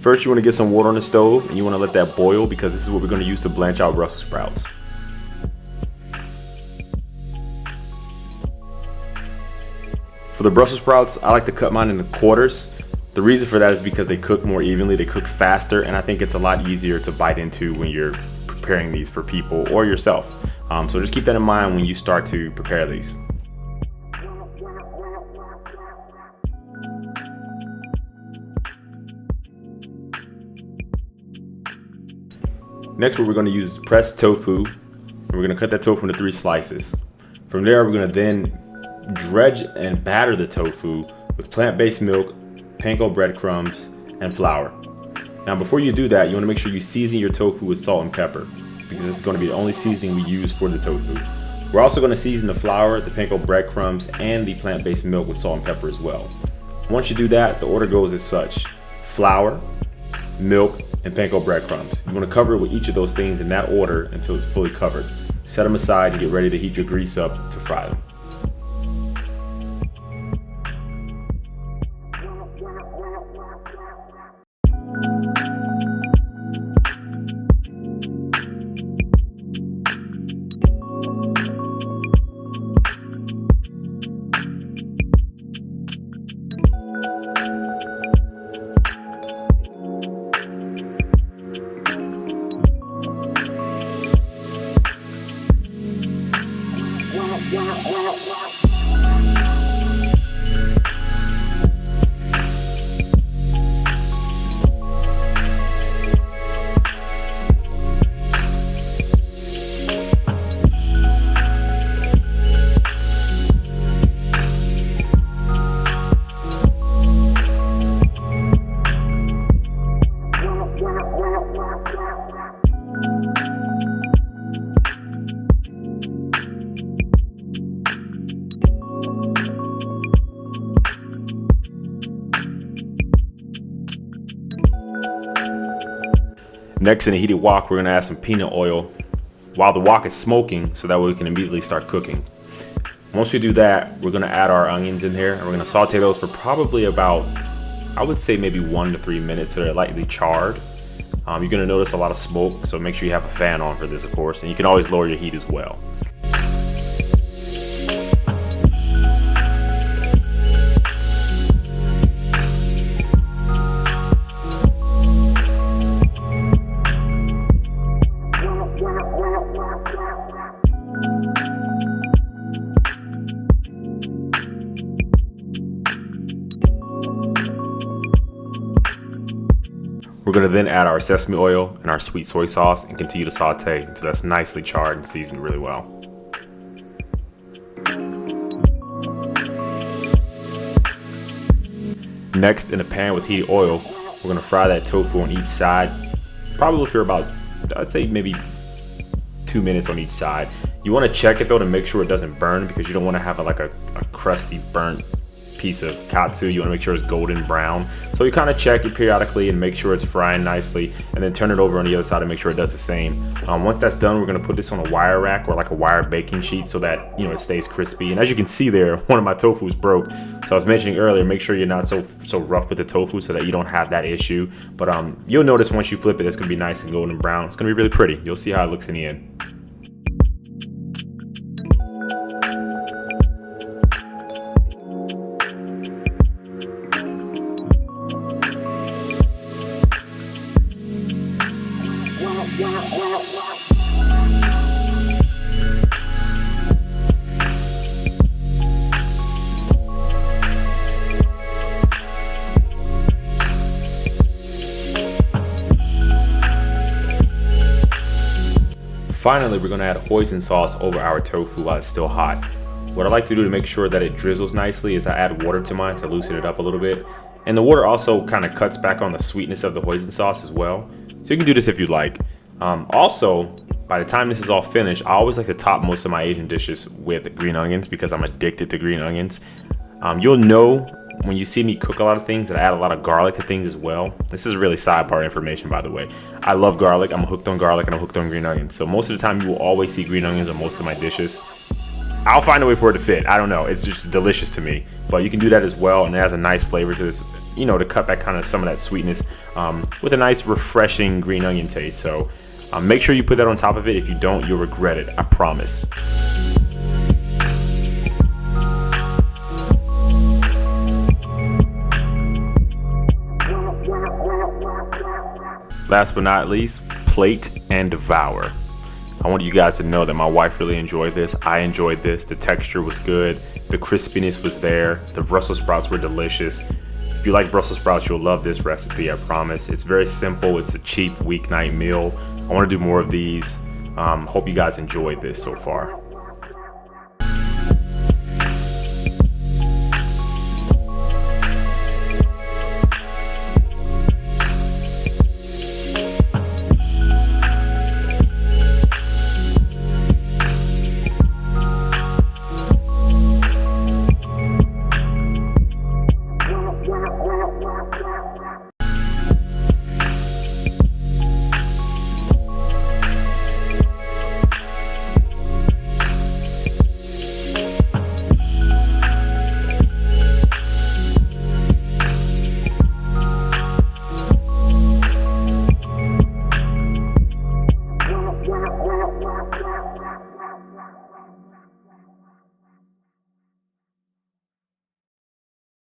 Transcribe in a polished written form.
First, you want to get some water on the stove and you want to let that boil because this is what we're going to use to blanch out Brussels sprouts. For the Brussels sprouts, I like to cut mine into quarters. The reason for that is because they cook more evenly, they cook faster, and I think it's a lot easier to bite into when you're preparing these for people or yourself. So just keep that in mind when you start to prepare these. Next, what we're going to use is pressed tofu, and we're going to cut that tofu into 3 slices. From there, we're going to then dredge and batter the tofu with plant-based milk, panko breadcrumbs, and flour. Now before you do that, you want to make sure you season your tofu with salt and pepper because this is going to be the only seasoning we use for the tofu. We're also going to season the flour, the panko breadcrumbs, and the plant-based milk with salt and pepper as well. Once you do that, the order goes as such: flour, milk, and panko breadcrumbs. You want to cover it with each of those things in that order until it's fully covered. Set them aside and get ready to heat your grease up to fry them. Next, in a heated wok, we're going to add some peanut oil while the wok is smoking so that way we can immediately start cooking. Once we do that, we're going to add our onions in here and we're going to saute those for probably about, I would say maybe 1 to 3 minutes so they're lightly charred. You're going to notice a lot of smoke, so make sure you have a fan on for this, of course, and you can always lower your heat as well. We're going to then add our sesame oil and our sweet soy sauce and continue to saute until that's nicely charred and seasoned really well. Next, in a pan with heated oil, we're going to fry that tofu on each side, probably for about, I'd say maybe 2 minutes on each side. You want to check it though to make sure it doesn't burn because you don't want to have like a crusty burnt piece of katsu. You want to make sure it's golden brown. So you kind of check it periodically and make sure it's frying nicely, and then turn it over on the other side and make sure it does the same. Once that's done, we're going to put this on a wire rack or like a wire baking sheet so that it stays crispy. And as you can see there, one of my tofus broke. So I was mentioning earlier, make sure you're not so rough with the tofu so that you don't have that issue. But you'll notice once you flip it, it's going to be nice and golden brown. It's going to be really pretty. You'll see how it looks in the end. Finally, we're going to add hoisin sauce over our tofu while it's still hot. What I like to do to make sure that it drizzles nicely is I add water to mine to loosen it up a little bit. And the water also kind of cuts back on the sweetness of the hoisin sauce as well. So you can do this if you'd like. Also, by the time this is all finished, I always like to top most of my Asian dishes with green onions because I'm addicted to green onions. You'll know when you see me cook a lot of things that I add a lot of garlic to things as well. This is really sidebar information, by the way. I love garlic. I'm hooked on garlic and I'm hooked on green onions. So most of the time you will always see green onions on most of my dishes. I'll find a way for it to fit. I don't know. It's just delicious to me. But you can do that as well, and it has a nice flavor to this. you know, to cut back kind of some of that sweetness with a nice refreshing green onion taste. So make sure you put that on top of it. If you don't, you'll regret it, I promise. Last but not least, plate and devour. I want you guys to know that my wife really enjoyed this. I enjoyed this. The texture was good. The crispiness was there. The Brussels sprouts were delicious. If you like Brussels sprouts, you'll love this recipe, I promise. It's very simple. It's a cheap weeknight meal. I want to do more of these. Hope you guys enjoyed this so far.